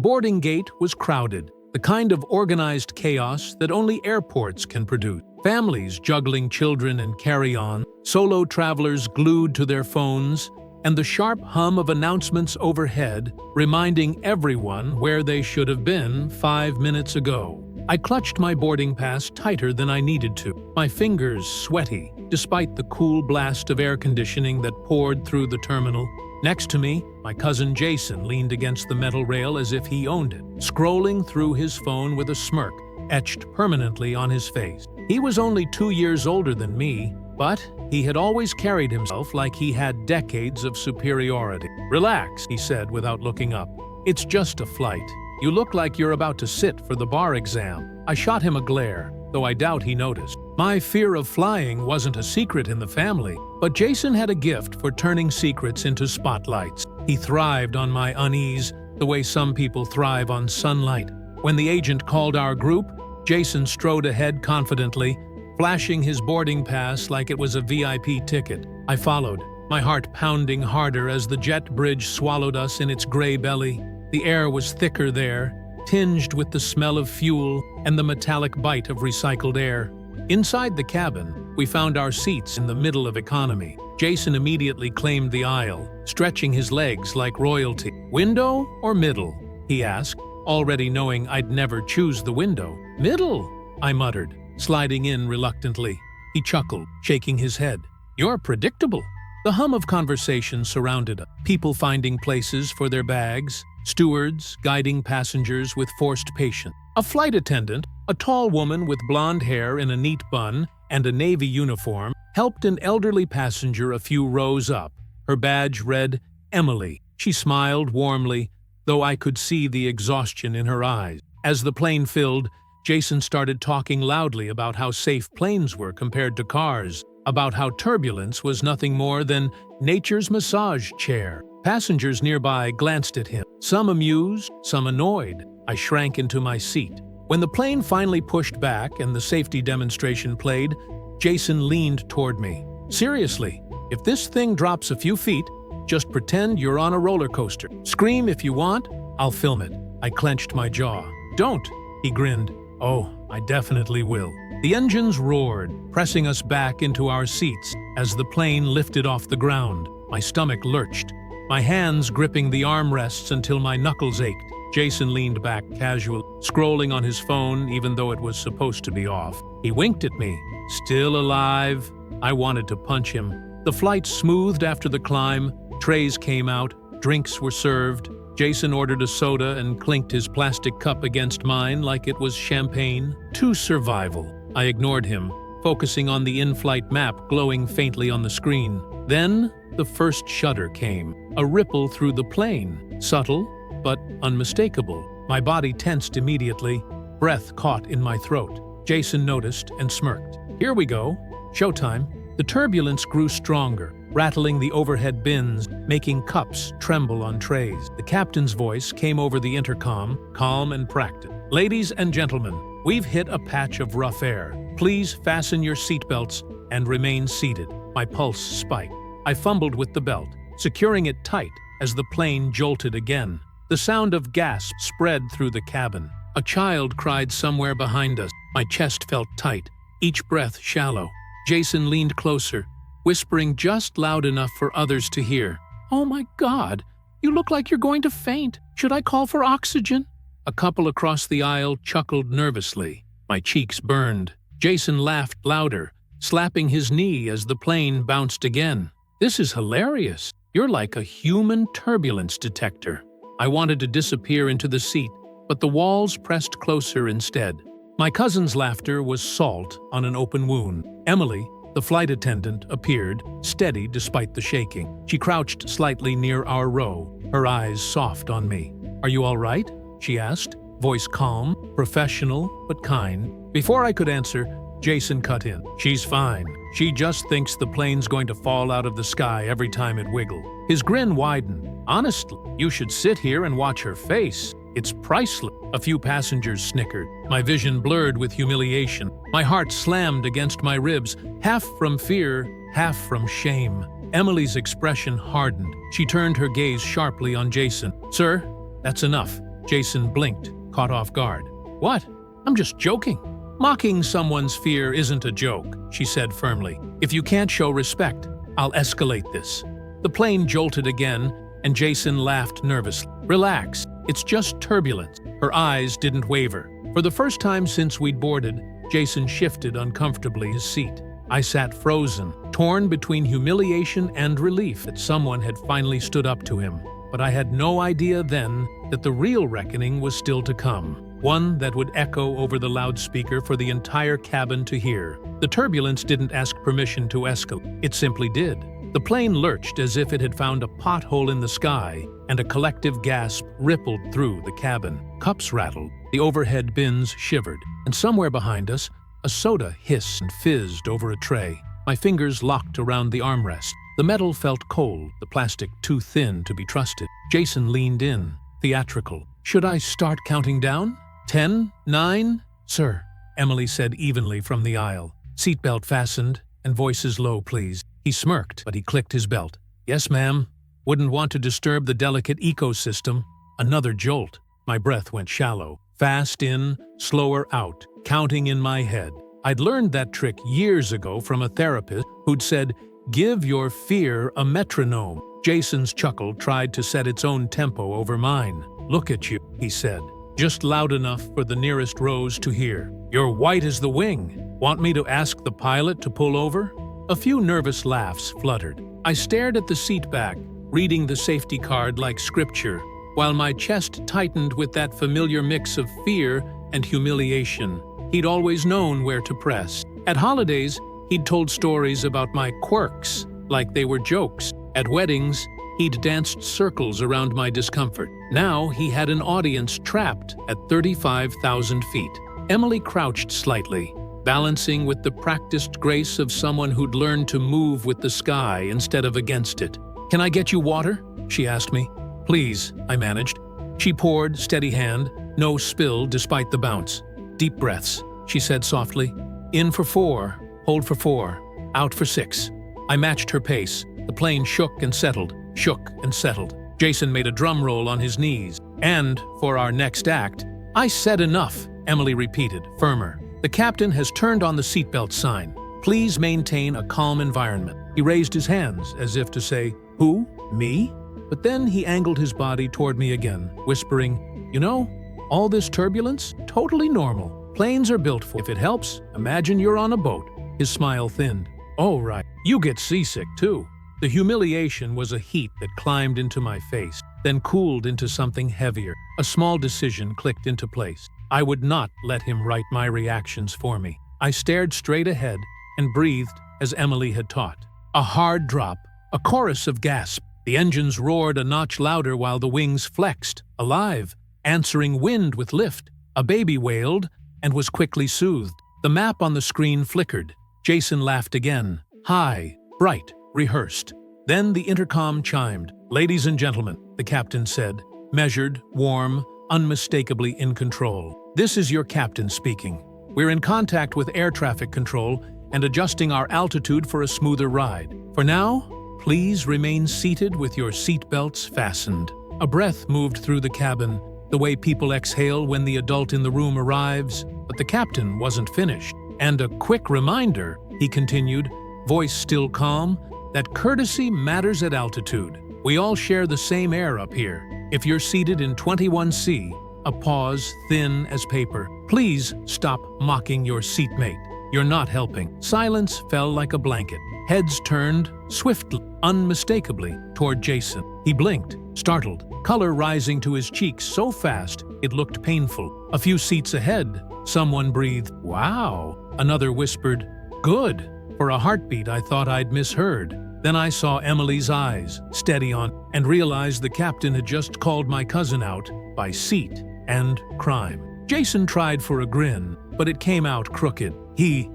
boarding gate was crowded, the kind of organized chaos that only airports can produce. Families juggling children and carry-on, solo travelers glued to their phones, and the sharp hum of announcements overhead reminding everyone where they should have been 5 minutes ago. I clutched my boarding pass tighter than I needed to, my fingers sweaty, despite the cool blast of air conditioning that poured through the terminal. Next to me, my cousin Jason leaned against the metal rail as if he owned it, scrolling through his phone with a smirk etched permanently on his face. He was only 2 years older than me, but he had always carried himself like he had decades of superiority. "Relax," he said without looking up. "It's just a flight. You look like you're about to sit for the bar exam." I shot him a glare, though I doubt he noticed. My fear of flying wasn't a secret in the family, but Jason had a gift for turning secrets into spotlights. He thrived on my unease, the way some people thrive on sunlight. When the agent called our group, Jason strode ahead confidently, flashing his boarding pass like it was a VIP ticket. I followed, my heart pounding harder as the jet bridge swallowed us in its gray belly. The air was thicker there, tinged with the smell of fuel and the metallic bite of recycled air. Inside the cabin, we found our seats in the middle of economy. Jason immediately claimed the aisle, stretching his legs like royalty. "Window or middle?" he asked, already knowing I'd never choose the window. "Middle," I muttered, sliding in reluctantly. He chuckled, shaking his head. "You're predictable." The hum of conversation surrounded us, people finding places for their bags, stewards guiding passengers with forced patience. A flight attendant, a tall woman with blonde hair in a neat bun and a navy uniform, helped an elderly passenger a few rows up. Her badge read Emily. She smiled warmly, though I could see the exhaustion in her eyes. As the plane filled, Jason started talking loudly about how safe planes were compared to cars, about how turbulence was nothing more than nature's massage chair. Passengers nearby glanced at him, some amused, some annoyed. I shrank into my seat. When the plane finally pushed back and the safety demonstration played, Jason leaned toward me. "Seriously, if this thing drops a few feet, just pretend you're on a roller coaster. Scream if you want, I'll film it." I clenched my jaw. "Don't," he grinned. "Oh, I definitely will." The engines roared, pressing us back into our seats as the plane lifted off the ground. My stomach lurched, my hands gripping the armrests until my knuckles ached. Jason leaned back casually, scrolling on his phone even though it was supposed to be off. He winked at me. Still alive? I wanted to punch him. The flight smoothed after the climb, trays came out, drinks were served. Jason ordered a soda and clinked his plastic cup against mine like it was champagne. To survival. I ignored him, focusing on the in-flight map glowing faintly on the screen. Then, the first shudder came, a ripple through the plane, subtle but unmistakable. My body tensed immediately, breath caught in my throat. Jason noticed and smirked. "Here we go. Showtime." The turbulence grew stronger, rattling the overhead bins, making cups tremble on trays. The captain's voice came over the intercom, calm and practiced. "Ladies and gentlemen, we've hit a patch of rough air. Please fasten your seatbelts and remain seated." My pulse spiked. I fumbled with the belt, securing it tight as the plane jolted again. The sound of gasps spread through the cabin. A child cried somewhere behind us. My chest felt tight, each breath shallow. Jason leaned closer, whispering just loud enough for others to hear. "Oh my God, you look like you're going to faint. Should I call for oxygen?" A couple across the aisle chuckled nervously. My cheeks burned. Jason laughed louder, slapping his knee as the plane bounced again. "This is hilarious. You're like a human turbulence detector." I wanted to disappear into the seat, but the walls pressed closer instead. My cousin's laughter was salt on an open wound. Emily, the flight attendant, appeared, steady despite the shaking. She crouched slightly near our row, her eyes soft on me. "Are you all right?" she asked, voice calm, professional, but kind. Before I could answer, Jason cut in. "She's fine. She just thinks the plane's going to fall out of the sky every time it wiggles." His grin widened. "Honestly, you should sit here and watch her face. It's priceless." A few passengers snickered. My vision blurred with humiliation. My heart slammed against my ribs, half from fear, half from shame. Emily's expression hardened. She turned her gaze sharply on Jason. "Sir, that's enough. Jason blinked, caught off guard. What? I'm just joking. Mocking someone's fear isn't a joke, she said firmly. If you can't show respect, I'll escalate this. The plane jolted again, and Jason laughed nervously. Relax, it's just turbulence. Her eyes didn't waver. For the first time since we'd boarded, Jason shifted uncomfortably his seat. I sat frozen, torn between humiliation and relief that someone had finally stood up to him. But I had no idea then that the real reckoning was still to come. One that would echo over the loudspeaker for the entire cabin to hear. The turbulence didn't ask permission to escalate. It simply did. The plane lurched as if it had found a pothole in the sky, and a collective gasp rippled through the cabin. Cups rattled, the overhead bins shivered, and somewhere behind us, a soda hissed and fizzed over a tray. My fingers locked around the armrest. The metal felt cold, the plastic too thin to be trusted. Jason leaned in, theatrical. Should I start counting down? 10, 9? Sir, Emily said evenly from the aisle. Seatbelt fastened, and voices low, please. He smirked, but he clicked his belt. Yes, ma'am. Wouldn't want to disturb the delicate ecosystem. Another jolt. My breath went shallow. Fast in, slower out, counting in my head. I'd learned that trick years ago from a therapist who'd said, give your fear a metronome. Jason's chuckle tried to set its own tempo over mine. Look at you, he said, just loud enough for the nearest rows to hear. You're white as the wing. Want me to ask the pilot to pull over? A few nervous laughs fluttered. I stared at the seat back, reading the safety card like scripture, while my chest tightened with that familiar mix of fear and humiliation. He'd always known where to press. At holidays, he'd told stories about my quirks, like they were jokes. At weddings, he'd danced circles around my discomfort. Now he had an audience trapped at 35,000 feet. Emily crouched slightly, balancing with the practiced grace of someone who'd learned to move with the sky instead of against it. Can I get you water? She asked me. Please, I managed. She poured, steady hand, no spill despite the bounce. Deep breaths, she said softly. In for 4, hold for 4, out for 6. I matched her pace. The plane shook and settled, shook and settled. Jason made a drum roll on his knees. And, for our next act, I said enough, Emily repeated, firmer. The captain has turned on the seatbelt sign. Please maintain a calm environment. He raised his hands as if to say, who? Me? But then he angled his body toward me again, whispering, you know, all this turbulence, totally normal. Planes are built for. If it helps, imagine you're on a boat. His smile thinned. Oh, right. You get seasick, too. The humiliation was a heat that climbed into my face, then cooled into something heavier. A small decision clicked into place. I would not let him write my reactions for me. I stared straight ahead and breathed as Emily had taught. A hard drop, a chorus of gasps. The engines roared a notch louder while the wings flexed, alive, answering wind with lift. A baby wailed and was quickly soothed. The map on the screen flickered. Jason laughed again, high, bright, rehearsed. Then the intercom chimed. Ladies and gentlemen, the captain said, measured, warm, unmistakably in control. This is your captain speaking. We're in contact with air traffic control and adjusting our altitude for a smoother ride. For now, please remain seated with your seatbelts fastened. A breath moved through the cabin, the way people exhale when the adult in the room arrives, but the captain wasn't finished. And a quick reminder, he continued, voice still calm, that courtesy matters at altitude. We all share the same air up here. If you're seated in 21C, a pause thin as paper, please stop mocking your seatmate. You're not helping. Silence fell like a blanket. Heads turned, swiftly, unmistakably, toward Jason. He blinked, startled, color rising to his cheeks so fast it looked painful. A few seats ahead, someone breathed, wow. Another whispered, good. For a heartbeat, I thought I'd misheard. Then I saw Emily's eyes, steady on, and realized the captain had just called my cousin out by seat and crime. Jason tried for a grin, but it came out crooked. He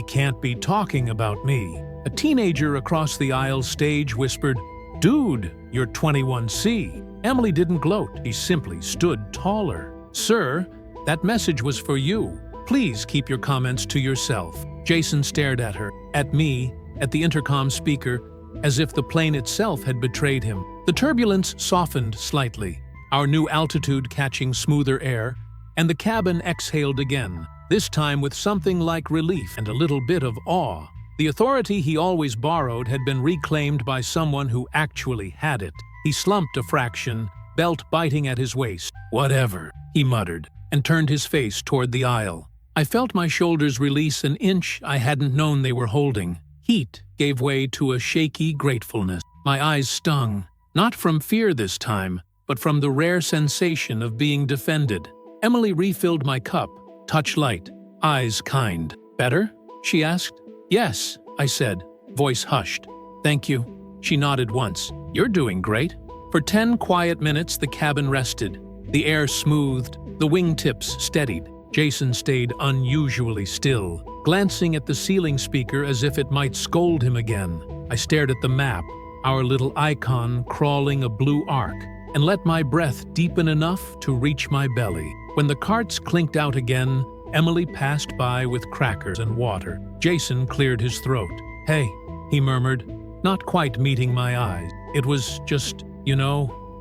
can't be talking about me. A teenager across the aisle stage whispered, dude, you're 21C. Emily didn't gloat. She simply stood taller. Sir, that message was for you. Please keep your comments to yourself. Jason stared at her, at me, at the intercom speaker, as if the plane itself had betrayed him. The turbulence softened slightly. our new altitude catching smoother air, and the cabin exhaled again, this time with something like relief and a little bit of awe. The authority he always borrowed had been reclaimed by someone who actually had it. He slumped a fraction, belt biting at his waist. "Whatever," he muttered, and turned his face toward the aisle. I felt my shoulders release an inch I hadn't known they were holding. Heat gave way to a shaky gratefulness. My eyes stung, not from fear this time, but from the rare sensation of being defended. Emily refilled my cup, touch light, eyes kind. "Better?" she asked. "Yes," I said, voice hushed. "Thank you." She nodded once. "You're doing great." For 10 quiet minutes the cabin rested. The air smoothed, the wingtips steadied. Jason stayed unusually still, glancing at the ceiling speaker as if it might scold him again. I stared at the map, our little icon crawling a blue arc, and let my breath deepen enough to reach my belly. When the carts clinked out again, Emily passed by with crackers and water. Jason cleared his throat. "Hey," he murmured, not quite meeting my eyes. It was just,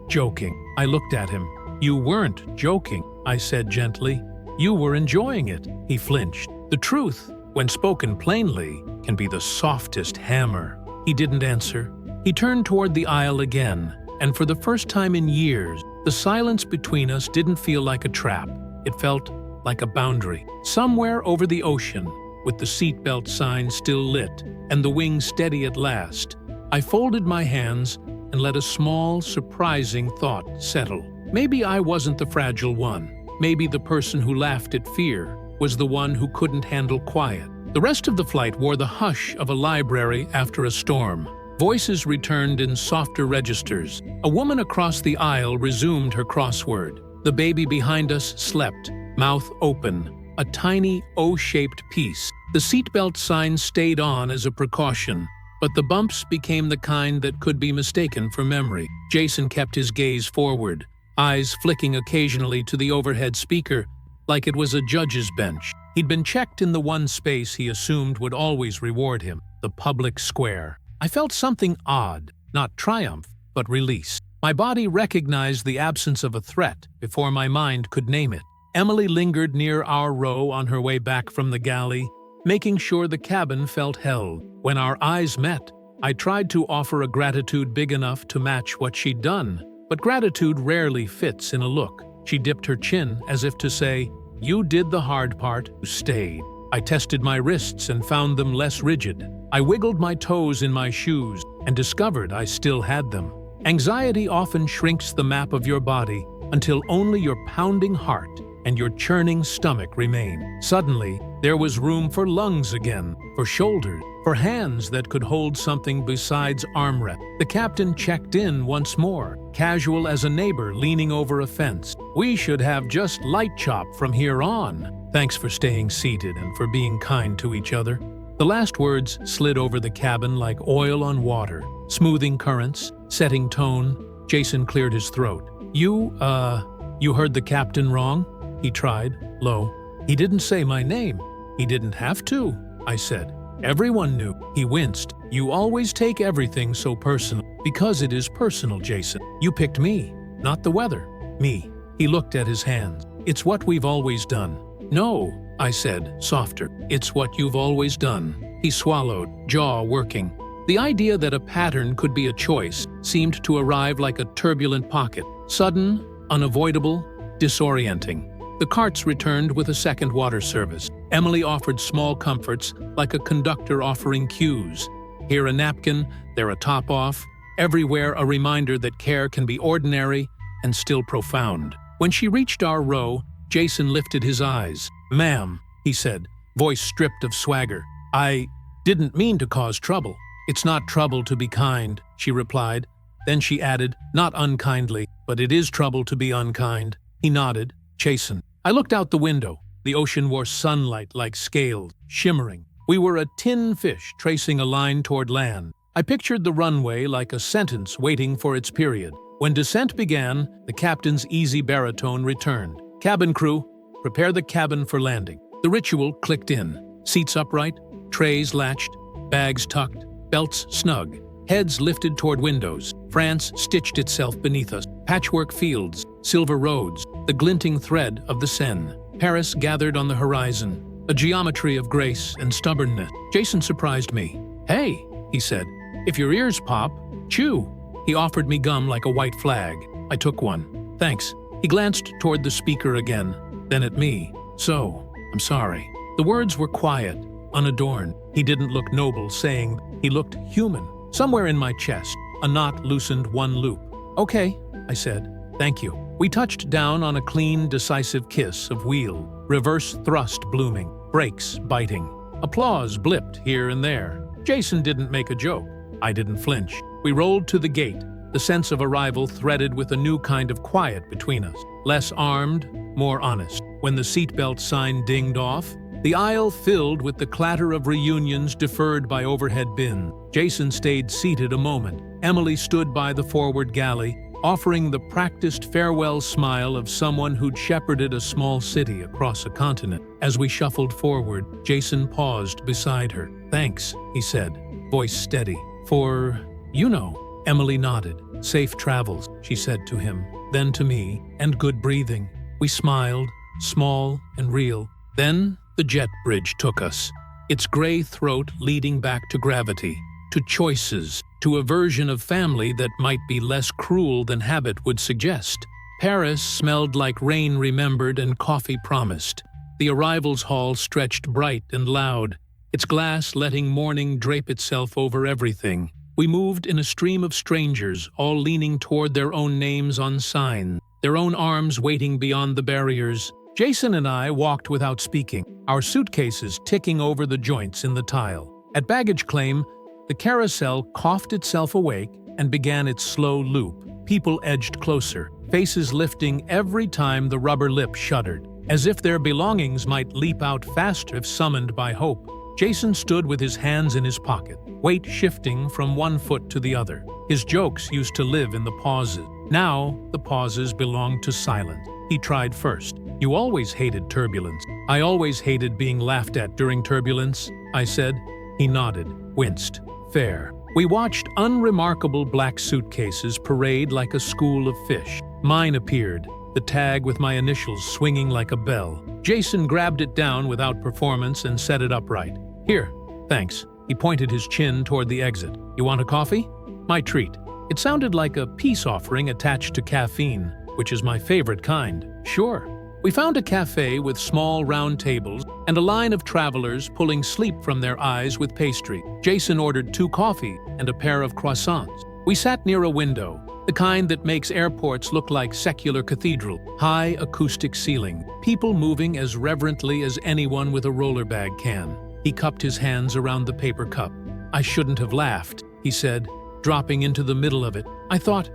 joking. I looked at him. "You weren't joking," I said gently. "You were enjoying it." He flinched. The truth, when spoken plainly, can be the softest hammer. He didn't answer. He turned toward the aisle again, and for the first time in years, the silence between us didn't feel like a trap. It felt like a boundary. Somewhere over the ocean, with the seatbelt sign still lit and the wing steady at last, I folded my hands and let a small, surprising thought settle. Maybe I wasn't the fragile one. Maybe the person who laughed at fear was the one who couldn't handle quiet. The rest of the flight wore the hush of a library after a storm. Voices returned in softer registers. A woman across the aisle resumed her crossword. The baby behind us slept, mouth open, a tiny O-shaped piece. The seatbelt sign stayed on as a precaution, but the bumps became the kind that could be mistaken for memory. Jason kept his gaze forward, eyes flicking occasionally to the overhead speaker, like it was a judge's bench. He'd been checked in the one space he assumed would always reward him, the public square. I felt something odd, not triumph, but release. My body recognized the absence of a threat before my mind could name it. Emily lingered near our row on her way back from the galley, making sure the cabin felt held. When our eyes met, I tried to offer a gratitude big enough to match what she'd done, but gratitude rarely fits in a look. She dipped her chin as if to say, "You did the hard part, you stayed." I tested my wrists and found them less rigid. I wiggled my toes in my shoes and discovered I still had them. Anxiety often shrinks the map of your body until only your pounding heart and your churning stomach remain. Suddenly, there was room for lungs again, for shoulders, for hands that could hold something besides arm rests. The captain checked in once more, casual as a neighbor leaning over a fence. "We should have just light chop from here on. Thanks for staying seated and for being kind to each other." The last words slid over the cabin like oil on water, smoothing currents, setting tone. Jason cleared his throat. You heard the captain wrong?" He tried, low. "He didn't say my name." "He didn't have to," I said. "Everyone knew." He winced. "You always take everything so personal." "Because it is personal, Jason. You picked me, not the weather." "Me." He looked at his hands. "It's what we've always done." "No," I said, softer. "It's what you've always done." He swallowed, jaw working. The idea that a pattern could be a choice seemed to arrive like a turbulent pocket. Sudden, unavoidable, disorienting. The carts returned with a second water service. Emily offered small comforts like a conductor offering cues. Here a napkin, there a top off, everywhere a reminder that care can be ordinary and still profound. When she reached our row, Jason lifted his eyes. "Ma'am," he said, voice stripped of swagger. "I didn't mean to cause trouble." "It's not trouble to be kind," she replied. Then she added, not unkindly, "But it is trouble to be unkind." He nodded, chastened. I looked out the window. The ocean wore sunlight like scales, shimmering. We were a tin fish tracing a line toward land. I pictured the runway like a sentence waiting for its period. When descent began, the captain's easy baritone returned. "Cabin crew, prepare the cabin for landing." The ritual clicked in. Seats upright, trays latched, bags tucked, belts snug, heads lifted toward windows. France stitched itself beneath us. Patchwork fields, silver roads, the glinting thread of the Seine. Paris gathered on the horizon, a geometry of grace and stubbornness. Jason surprised me. "Hey," he said, "if your ears pop, chew." He offered me gum like a white flag. I took one. "Thanks." He glanced toward the speaker again, then at me. "So, I'm sorry." The words were quiet, unadorned. He didn't look noble, saying, he looked human. Somewhere in my chest, a knot loosened one loop. "Okay," I said. "Thank you." We touched down on a clean, decisive kiss of wheel, reverse thrust blooming, brakes biting. Applause blipped here and there. Jason didn't make a joke. I didn't flinch. We rolled to the gate, the sense of arrival threaded with a new kind of quiet between us. Less armed, more honest. When the seatbelt sign dinged off, the aisle filled with the clatter of reunions deferred by overhead bin. Jason stayed seated a moment. Emily stood by the forward galley, offering the practiced farewell smile of someone who'd shepherded a small city across a continent. As we shuffled forward, Jason paused beside her. "Thanks," he said, voice steady. "For, you know." Emily nodded. "Safe travels," she said to him, then to me, "and good breathing." We smiled, small and real. Then the jet bridge took us, its gray throat leading back to gravity, to choices, to a version of family that might be less cruel than habit would suggest. Paris smelled like rain remembered and coffee promised. The arrivals hall stretched bright and loud, its glass letting morning drape itself over everything. We moved in a stream of strangers, all leaning toward their own names on signs, their own arms waiting beyond the barriers. Jason and I walked without speaking, our suitcases ticking over the joints in the tile. At baggage claim, the carousel coughed itself awake and began its slow loop. People edged closer, faces lifting every time the rubber lip shuddered, as if their belongings might leap out faster if summoned by hope. Jason stood with his hands in his pocket, weight shifting from one foot to the other. His jokes used to live in the pauses. Now, the pauses belonged to silence. He tried first. "You always hated turbulence." "I always hated being laughed at during turbulence," I said. He nodded, winced. "Fair." We watched unremarkable black suitcases parade like a school of fish. Mine appeared, the tag with my initials swinging like a bell. Jason grabbed it down without performance and set it upright. "Here, thanks." He pointed his chin toward the exit. "You want a coffee?" "My treat." It sounded like a peace offering attached to caffeine, which is my favorite kind. "Sure." We found a cafe with small round tables and a line of travelers pulling sleep from their eyes with pastry. Jason ordered 2 coffee and a pair of croissants. We sat near a window, the kind that makes airports look like secular cathedral. High acoustic ceiling, people moving as reverently as anyone with a roller bag can. He cupped his hands around the paper cup. "I shouldn't have laughed," he said, dropping into the middle of it. I thought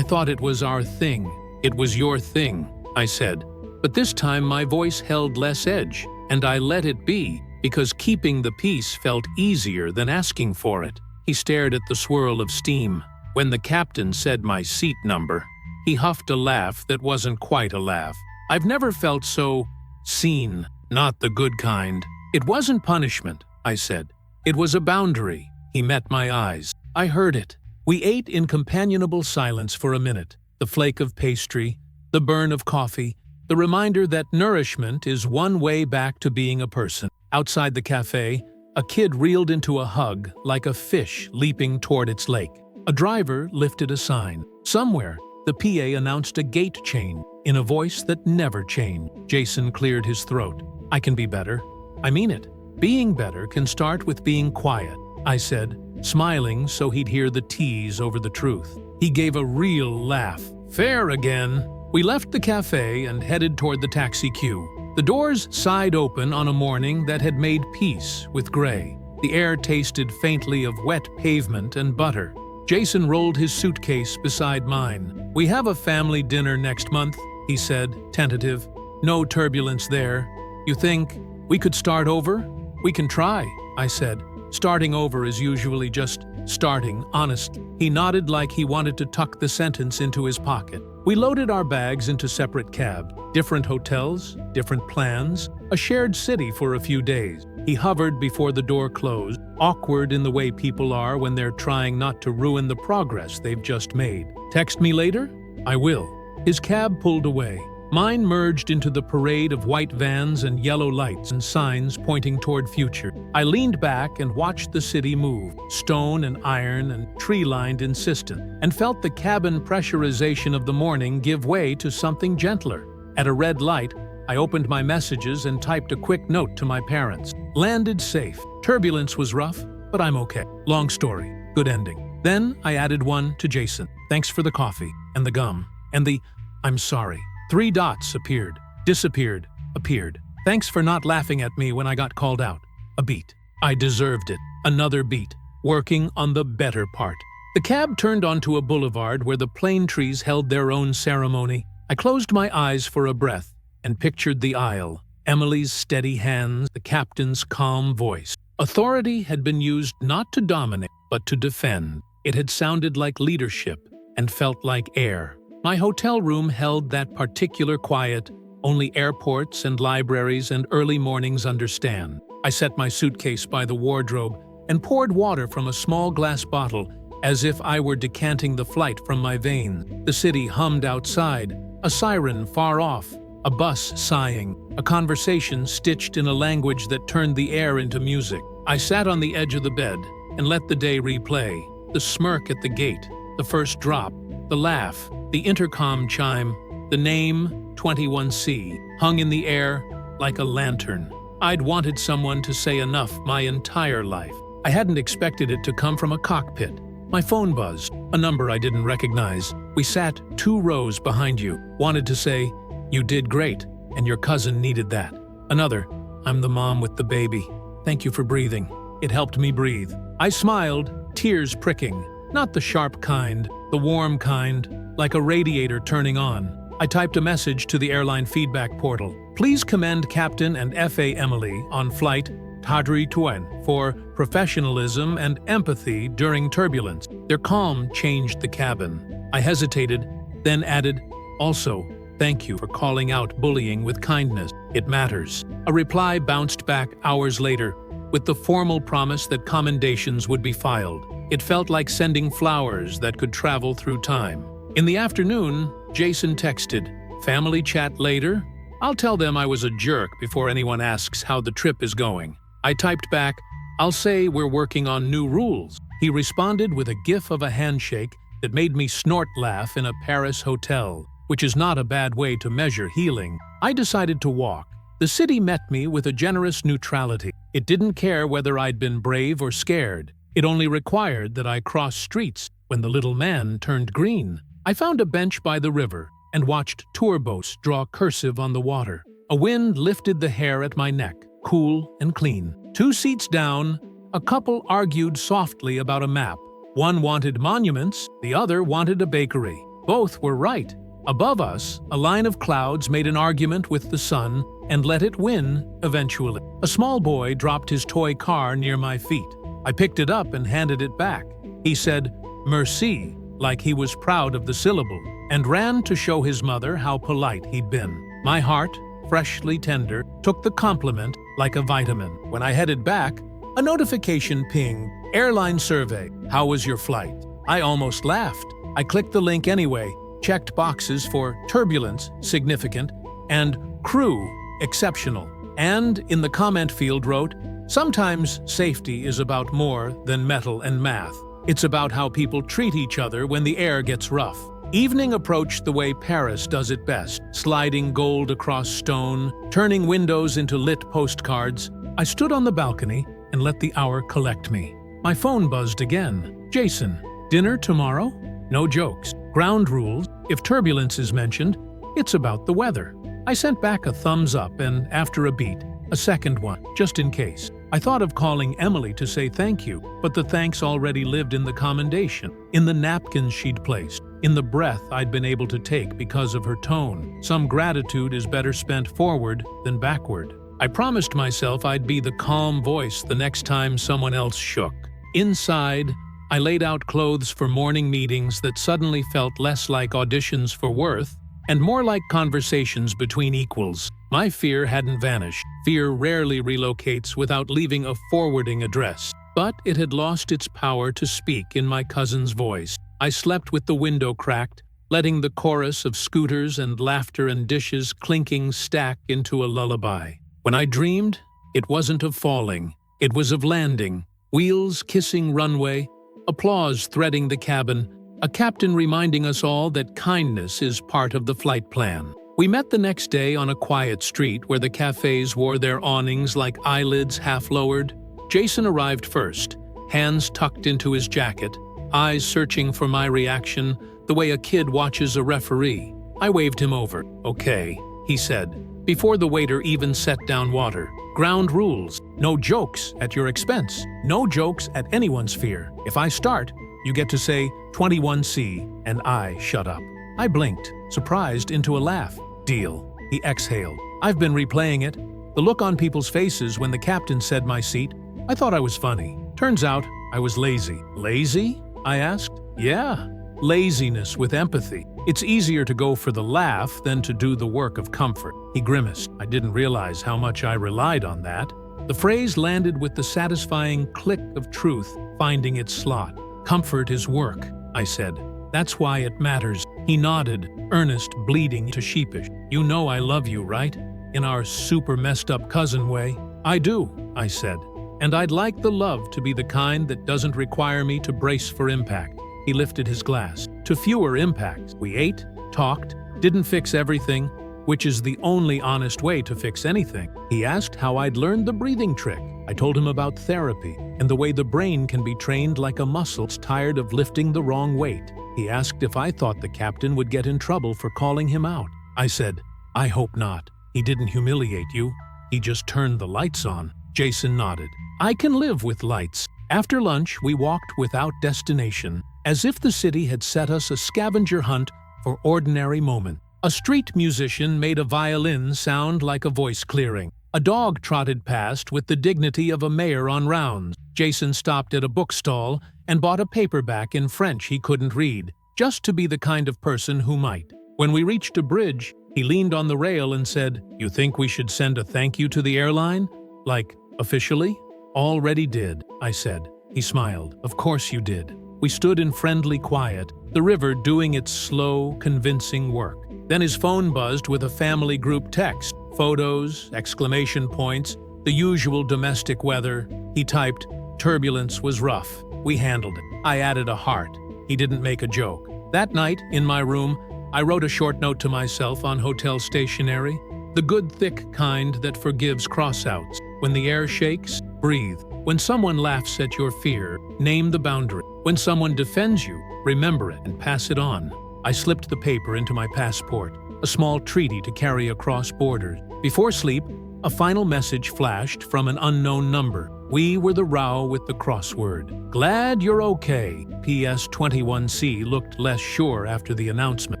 it was our thing." "It was your thing," I said. But this time my voice held less edge, and I let it be, because keeping the peace felt easier than asking for it. He stared at the swirl of steam. When the captain said my seat number, he huffed a laugh that wasn't quite a laugh. I've never felt so seen, not the good kind. "It wasn't punishment," I said. "It was a boundary." He met my eyes. I heard it. We ate in companionable silence for a minute. The flake of pastry, the burn of coffee, the reminder that nourishment is one way back to being a person. Outside the cafe, a kid reeled into a hug like a fish leaping toward its lake. A driver lifted a sign. Somewhere, the PA announced a gate change in a voice that never changed. Jason cleared his throat. "I can be better. I mean it. Being better can start with being quiet," I said, smiling so he'd hear the tease over the truth. He gave a real laugh. "Fair again." We left the cafe and headed toward the taxi queue. The doors sighed open on a morning that had made peace with gray. The air tasted faintly of wet pavement and butter. Jason rolled his suitcase beside mine. "We have a family dinner next month," he said, tentative. "No turbulence there. You think we could start over?" "We can try," I said. Starting over is usually just starting, honest. He nodded like he wanted to tuck the sentence into his pocket. We loaded our bags into separate cabs. Different hotels, different plans, a shared city for a few days. He hovered before the door closed, awkward in the way people are when they're trying not to ruin the progress they've just made. "Text me later?" "I will." His cab pulled away. Mine merged into the parade of white vans and yellow lights and signs pointing toward future. I leaned back and watched the city move, stone and iron and tree-lined insistent, and felt the cabin pressurization of the morning give way to something gentler. At a red light, I opened my messages and typed a quick note to my parents. Landed safe. Turbulence was rough, but I'm okay. Long story. Good ending. Then I added one to Jason. Thanks for the coffee, and the gum, and the I'm sorry. 3 dots appeared, disappeared, appeared. Thanks for not laughing at me when I got called out. A beat. I deserved it. Another beat. Working on the better part. The cab turned onto a boulevard where the plane trees held their own ceremony. I closed my eyes for a breath and pictured the aisle. Emily's steady hands, the captain's calm voice. Authority had been used not to dominate, but to defend. It had sounded like leadership and felt like air. My hotel room held that particular quiet only airports and libraries and early mornings understand. I set my suitcase by the wardrobe and poured water from a small glass bottle as if I were decanting the flight from my veins. The city hummed outside, a siren far off, a bus sighing, a conversation stitched in a language that turned the air into music. I sat on the edge of the bed and let the day replay. The smirk at the gate, the first drop, the laugh, the intercom chime, the name 21C hung in the air like a lantern. I'd wanted someone to say enough my entire life. I hadn't expected it to come from a cockpit. My phone buzzed, a number I didn't recognize. We sat 2 rows behind you. Wanted to say, you did great, and your cousin needed that. Another, I'm the mom with the baby. Thank you for breathing. It helped me breathe. I smiled, tears pricking. Not the sharp kind, the warm kind, like a radiator turning on. I typed a message to the airline feedback portal. Please commend Captain and FA Emily on flight Tadri Tuen for professionalism and empathy during turbulence. Their calm changed the cabin. I hesitated, then added, also, thank you for calling out bullying with kindness. It matters. A reply bounced back hours later, with the formal promise that commendations would be filed. It felt like sending flowers that could travel through time. In the afternoon, Jason texted, family chat later? I'll tell them I was a jerk before anyone asks how the trip is going. I typed back, I'll say we're working on new rules. He responded with a gif of a handshake that made me snort laugh in a Paris hotel, which is not a bad way to measure healing. I decided to walk. The city met me with a generous neutrality. It didn't care whether I'd been brave or scared. It only required that I cross streets when the little man turned green. I found a bench by the river and watched tour boats draw cursive on the water. A wind lifted the hair at my neck, cool and clean. 2 seats down, a couple argued softly about a map. One wanted monuments, the other wanted a bakery. Both were right. Above us, a line of clouds made an argument with the sun and let it win eventually. A small boy dropped his toy car near my feet. I picked it up and handed it back. He said, merci, like he was proud of the syllable, and ran to show his mother how polite he'd been. My heart, freshly tender, took the compliment like a vitamin. When I headed back, a notification pinged, airline survey, how was your flight? I almost laughed. I clicked the link anyway, checked boxes for turbulence, significant, and crew, exceptional, and in the comment field wrote, sometimes safety is about more than metal and math. It's about how people treat each other when the air gets rough. Evening approached the way Paris does it best, sliding gold across stone, turning windows into lit postcards. I stood on the balcony and let the hour collect me. My phone buzzed again. Jason, dinner tomorrow? No jokes. Ground rules. If turbulence is mentioned, it's about the weather. I sent back a thumbs up and, after a beat, a second one, just in case. I thought of calling Emily to say thank you, but the thanks already lived in the commendation, in the napkins she'd placed, in the breath I'd been able to take because of her tone. Some gratitude is better spent forward than backward. I promised myself I'd be the calm voice the next time someone else shook. Inside, I laid out clothes for morning meetings that suddenly felt less like auditions for worth and more like conversations between equals. My fear hadn't vanished. Fear rarely relocates without leaving a forwarding address. But it had lost its power to speak in my cousin's voice. I slept with the window cracked, letting the chorus of scooters and laughter and dishes clinking stack into a lullaby. When I dreamed, it wasn't of falling, it was of landing, wheels kissing runway, applause threading the cabin, a captain reminding us all that kindness is part of the flight plan. We met the next day on a quiet street where the cafes wore their awnings like eyelids half lowered. Jason arrived first, hands tucked into his jacket, eyes searching for my reaction the way a kid watches a referee. I waved him over. "Okay," he said, before the waiter even set down water. "Ground rules. No jokes at your expense. No jokes at anyone's fear. If I start, you get to say 21C, and I shut up." I blinked, surprised into a laugh. "Deal," he exhaled. I've been replaying it. The look on people's faces when the captain said my seat. I thought I was funny. Turns out I was lazy. Lazy? I asked. Yeah, laziness with empathy. It's easier to go for the laugh than to do the work of comfort. He grimaced. I didn't realize how much I relied on that. The phrase landed with the satisfying click of truth finding its slot. "Comfort is work," I said. "That's why it matters." He nodded, earnest, bleeding to sheepish. "You know I love you, right? In our super messed up cousin way." "I do," I said. "And I'd like the love to be the kind that doesn't require me to brace for impact." He lifted his glass. "To fewer impacts." We ate, talked, didn't fix everything, which is the only honest way to fix anything. He asked how I'd learned the breathing trick. I told him about therapy and the way the brain can be trained like a muscle tired of lifting the wrong weight. He asked if I thought the captain would get in trouble for calling him out. I said, "I hope not. He didn't humiliate you. He just turned the lights on." Jason nodded. "I can live with lights." After lunch, we walked without destination, as if the city had set us a scavenger hunt for ordinary moments. A street musician made a violin sound like a voice clearing. A dog trotted past with the dignity of a mayor on rounds. Jason stopped at a bookstall and bought a paperback in French he couldn't read, just to be the kind of person who might. When we reached a bridge, he leaned on the rail and said, "You think we should send a thank you to the airline? Like, officially?" "Already did," I said. He smiled. "Of course you did." We stood in friendly quiet, the river doing its slow, convincing work. Then his phone buzzed with a family group text. Photos, exclamation points, the usual domestic weather. He typed, "Turbulence was rough. We handled it." I added a heart. He didn't make a joke. That night, in my room, I wrote a short note to myself on hotel stationery. The good, thick kind that forgives crossouts. When the air shakes, breathe. When someone laughs at your fear, name the boundary. When someone defends you, remember it and pass it on. I slipped the paper into my passport, a small treaty to carry across borders. Before sleep, a final message flashed from an unknown number. We were the row with the crossword. "Glad you're okay." PS 21C looked less sure after the announcement.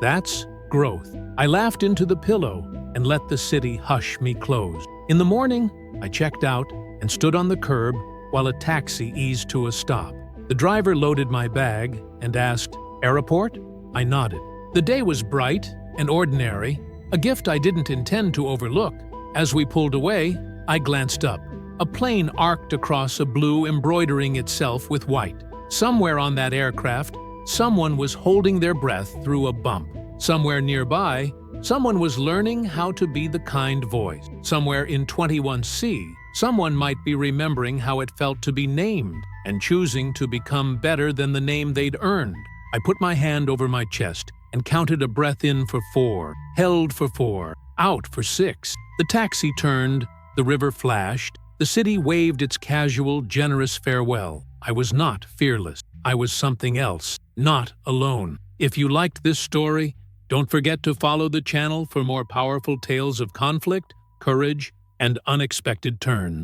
That's growth. I laughed into the pillow and let the city hush me close. In the morning, I checked out and stood on the curb while a taxi eased to a stop. The driver loaded my bag and asked, "Airport?" I nodded. The day was bright and ordinary, a gift I didn't intend to overlook. As we pulled away, I glanced up. A plane arced across a blue, embroidering itself with white. Somewhere on that aircraft, someone was holding their breath through a bump. Somewhere nearby, someone was learning how to be the kind voice. Somewhere in 21C, someone might be remembering how it felt to be named and choosing to become better than the name they'd earned. I put my hand over my chest and counted a breath in for 4, held for 4, out for 6. The taxi turned, the river flashed, the city waved its casual, generous farewell. I was not fearless. I was something else, not alone. If you liked this story, don't forget to follow the channel for more powerful tales of conflict, courage, and unexpected turns.